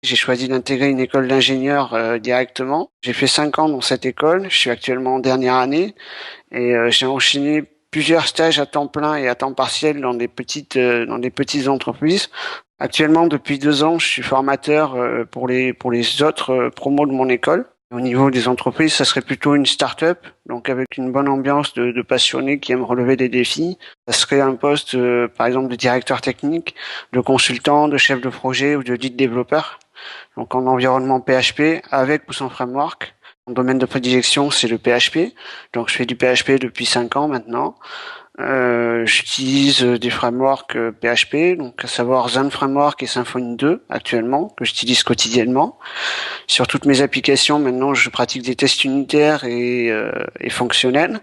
J'ai choisi d'intégrer une école d'ingénieur directement. J'ai fait 5 ans dans cette école. Je suis actuellement en dernière année et j'ai enchaîné plusieurs stages à temps plein et à temps partiel dans des petites entreprises. Actuellement, depuis 2 ans, je suis formateur pour les autres promos de mon école. Au niveau des entreprises, ça serait plutôt une start-up, donc avec une bonne ambiance de passionnés qui aiment relever des défis. Ça serait un poste, par exemple, de directeur technique, de consultant, de chef de projet ou de lead développeur. Donc en environnement PHP avec ou sans framework. Mon domaine de prédilection, c'est le PHP. Donc je fais du PHP depuis 5 ans maintenant. J'utilise des frameworks PHP, donc à savoir Zen Framework et Symfony 2 actuellement, que j'utilise quotidiennement. Sur toutes mes applications, maintenant, je pratique des tests unitaires et fonctionnels.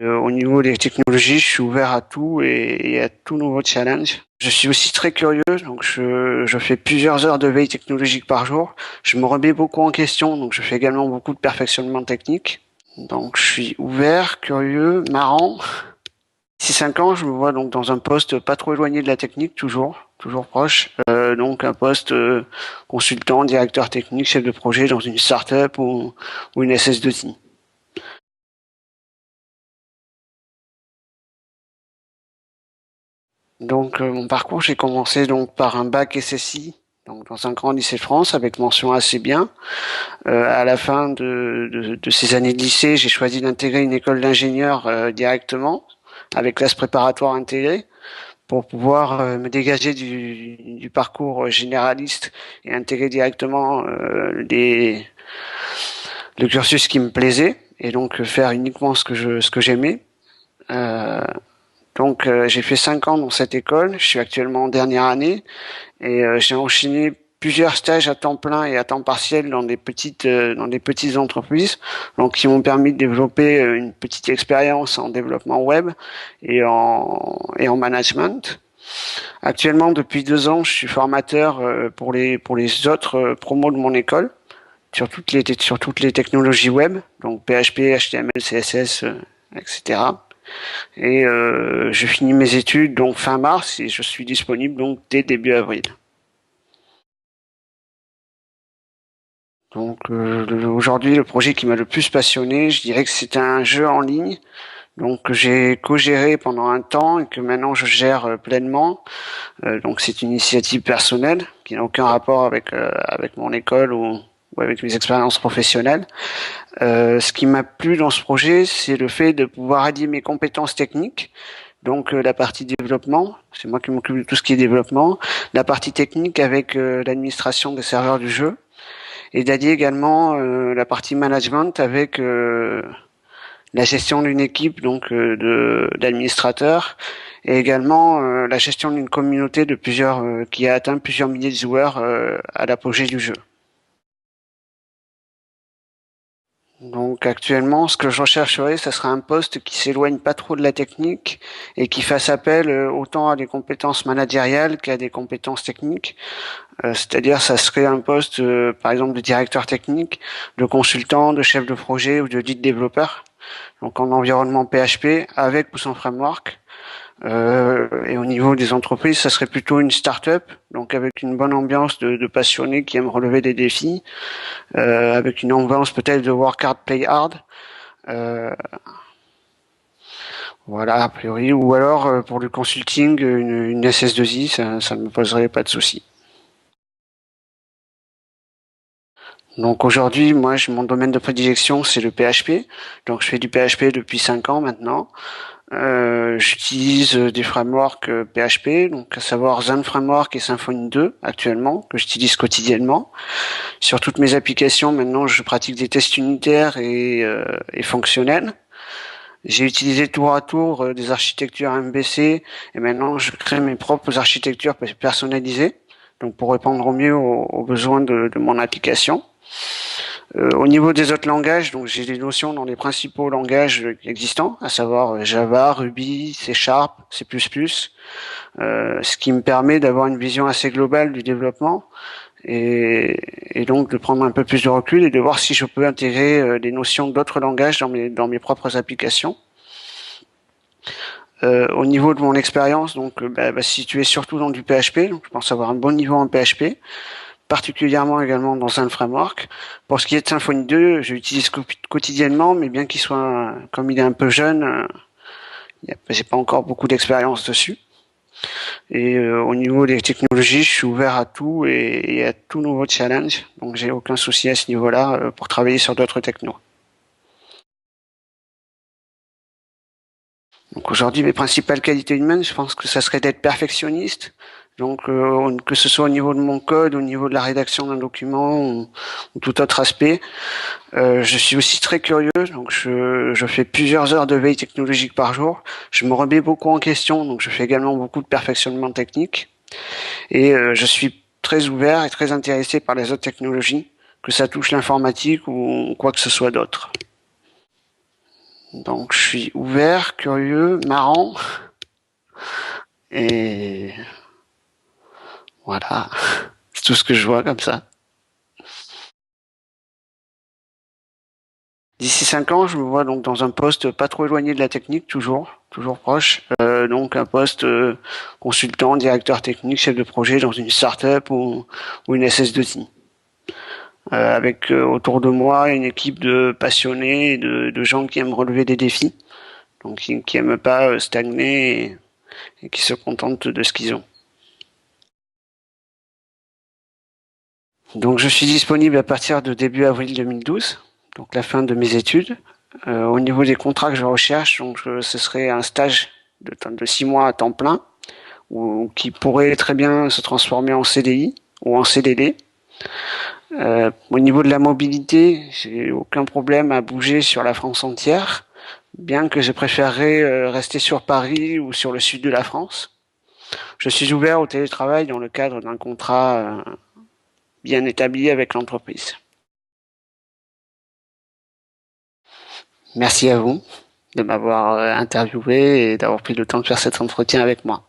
Au niveau des technologies, je suis ouvert à tout et à tout nouveau challenge. Je suis aussi très curieux, donc je fais plusieurs heures de veille technologique par jour. Je me remets beaucoup en question, donc je fais également beaucoup de perfectionnement technique. Donc je suis ouvert, curieux, marrant. D'ici 5 ans, je me vois donc dans un poste pas trop éloigné de la technique, toujours proche. Donc un poste consultant, directeur technique, chef de projet dans une start-up ou une SS2I. Donc mon parcours, j'ai commencé donc par un bac SSI, donc dans un grand lycée de France avec mention assez bien. À la fin de ces années de lycée, j'ai choisi d'intégrer une école d'ingénieur directement avec classe préparatoire intégrée pour pouvoir me dégager du parcours généraliste et intégrer directement le cursus qui me plaisait et donc faire uniquement ce que j'aimais. Donc j'ai fait 5 ans dans cette école, je suis actuellement en dernière année et j'ai enchaîné plusieurs stages à temps plein et à temps partiel dans des petites entreprises, donc qui m'ont permis de développer une petite expérience en développement web et en management. Actuellement, depuis 2 ans, je suis formateur pour les autres promos de mon école sur toutes les technologies web, donc PHP, HTML, CSS, etc. Et je finis mes études donc fin mars et je suis disponible donc dès début avril. Donc aujourd'hui, le projet qui m'a le plus passionné, je dirais que c'est un jeu en ligne, donc que j'ai co-géré pendant un temps et que maintenant je gère pleinement. Donc c'est une initiative personnelle qui n'a aucun rapport avec mon école ou avec mes expériences professionnelles. Ce qui m'a plu dans ce projet, c'est le fait de pouvoir allier mes compétences techniques, donc la partie développement, c'est moi qui m'occupe de tout ce qui est développement, la partie technique avec l'administration des serveurs du jeu, et d'allier également la partie management avec la gestion d'une équipe, donc d'administrateurs, et également la gestion d'une communauté de qui a atteint plusieurs milliers de joueurs à l'apogée du jeu. Donc actuellement, ce que je rechercherais, ça serait un poste qui s'éloigne pas trop de la technique et qui fasse appel autant à des compétences managériales qu'à des compétences techniques. C'est-à-dire, ça serait un poste, par exemple, de directeur technique, de consultant, de chef de projet ou de lead développeur. Donc en environnement PHP avec ou sans framework. Et au niveau des entreprises, ça serait plutôt une start-up, donc avec une bonne ambiance de passionnés qui aiment relever des défis, avec une ambiance peut-être de work hard, play hard. Voilà, a priori. Ou alors, pour le consulting, une SS2I, ça ne me poserait pas de souci. Donc aujourd'hui, moi, mon domaine de prédilection, c'est le PHP. Donc je fais du PHP depuis 5 ans maintenant. J'utilise des frameworks PHP, donc à savoir Zen Framework et Symfony 2 actuellement, que j'utilise quotidiennement. Sur toutes mes applications, maintenant, je pratique des tests unitaires et fonctionnels. J'ai utilisé tour à tour des architectures MVC et maintenant je crée mes propres architectures personnalisées, donc pour répondre au mieux aux besoins de mon application. Au niveau des autres langages, donc j'ai des notions dans les principaux langages existants, à savoir Java, Ruby, C#, C++, ce qui me permet d'avoir une vision assez globale du développement et donc de prendre un peu plus de recul et de voir si je peux intégrer des notions d'autres langages dans mes propres applications. Au niveau de mon expérience, donc située surtout dans du PHP, donc je pense avoir un bon niveau en PHP. particulièrement également dans un framework. Pour ce qui est de Symfony 2, je l'utilise quotidiennement, mais bien qu'il soit, comme il est un peu jeune, j'ai pas encore beaucoup d'expérience dessus. Et au niveau des technologies, je suis ouvert à tout et à tout nouveau challenge. Donc j'ai aucun souci à ce niveau-là pour travailler sur d'autres technos. Donc aujourd'hui, mes principales qualités humaines, je pense que ça serait d'être perfectionniste. Donc que ce soit au niveau de mon code, au niveau de la rédaction d'un document ou tout autre aspect. Je suis aussi très curieux, donc je fais plusieurs heures de veille technologique par jour. Je me remets beaucoup en question, donc je fais également beaucoup de perfectionnement technique. Et je suis très ouvert et très intéressé par les autres technologies, que ça touche l'informatique ou quoi que ce soit d'autre. Donc je suis ouvert, curieux, marrant et voilà, c'est tout ce que je vois comme ça. D'ici 5 ans, je me vois donc dans un poste pas trop éloigné de la technique, toujours proche. Donc un poste consultant, directeur technique, chef de projet dans une start-up ou une SS2I. Avec autour de moi une équipe de passionnés, de gens qui aiment relever des défis, donc qui aiment pas stagner et qui se contentent de ce qu'ils ont. Donc je suis disponible à partir de début avril 2012, donc la fin de mes études. Au niveau des contrats que je recherche, donc ce serait un stage de 6 mois à temps plein, ou qui pourrait très bien se transformer en CDI ou en CDD. Au niveau de la mobilité, j'ai aucun problème à bouger sur la France entière, bien que je préférerais rester sur Paris ou sur le sud de la France. Je suis ouvert au télétravail dans le cadre d'un contrat bien établi avec l'entreprise. Merci à vous de m'avoir interviewé et d'avoir pris le temps de faire cet entretien avec moi.